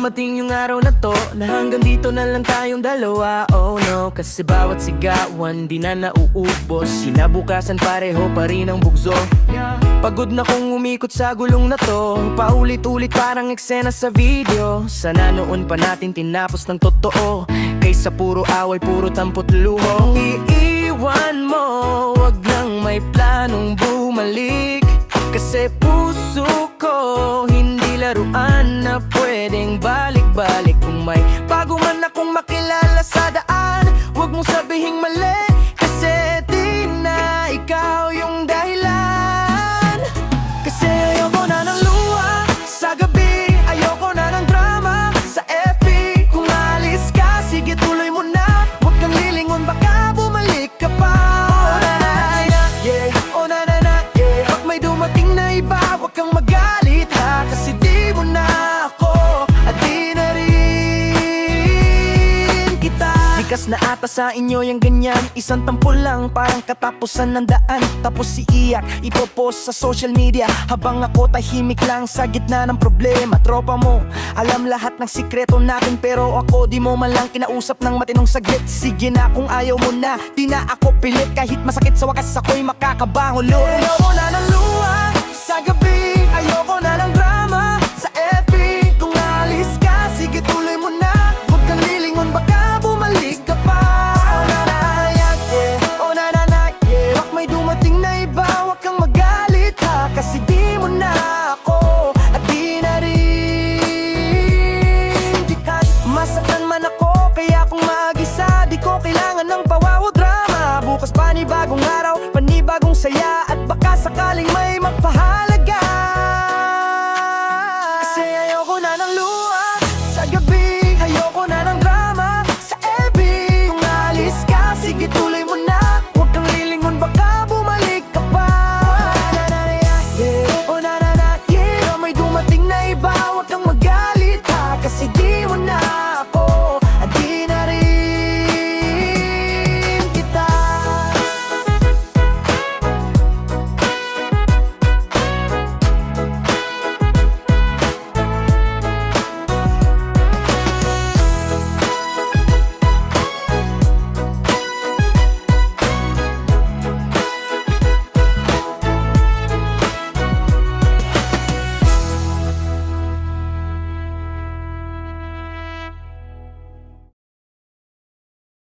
dumating yung araw na to na hanggang dito na lang tayong dalawa. Oh no, kasi bawat sigawan di na nauubos. Kinabukasan pareho pa rin ang bugso. Pagod na kong umikot sa gulong na to, paulit-ulit parang eksena sa video. Sana noon pa natin tinapos ng totoo, kaysa puro away, puro tampot luho. Iiwan mo, wag nang may planong bumalik, kasi puso ko hindi laruan na pwedeng balik-balik. Kung may bago man akong makilala sa daan, wag mong sabihing mali, kasi di na ikaw yung dahilan. Kasi ayoko na ng luha sa gabi, ayoko na ng drama sa FB. Kung alis ka, sige tuloy mo na, wag kang lilingon, baka bumalik ka pa. Oh na na na, yeah, oh na na na, yeah. Pag may dumating na iba, wag kang magalit ha, kasi di mo na ako at di na rin kita. Likas na ata sa inyo yung ganyan, isang tampol lang parang katapusan ng daan. Tapos iiyak, ipopost sa social media, habang ako tahimik lang sa gitna ng problema. Tropa mo, alam lahat ng sikreto natin, pero ako di mo man lang kinausap ng matinong saglit. Sige na kung ayaw mo na, di na ako pilit, kahit masakit sa wakas ako'y makakabangon ulit. Ayoko na ng luha sa gabi, ayoko na ng drama sa FB. Kung alis ka, sige tuloy mo na, huwag kang lilingon, baka bumalik ka pa. Oh na na, yeah, oh na na na, yeah. Wag may dumating na iba, wag kang magalit ha, kasi di mo na ako at di na rin kita. Masaktan man ako, kaya kung mag-isa, di ko kailangan ng pawaw o drama. Bukas panibagong araw, panibagong saya, at baka sakaling may magpahala.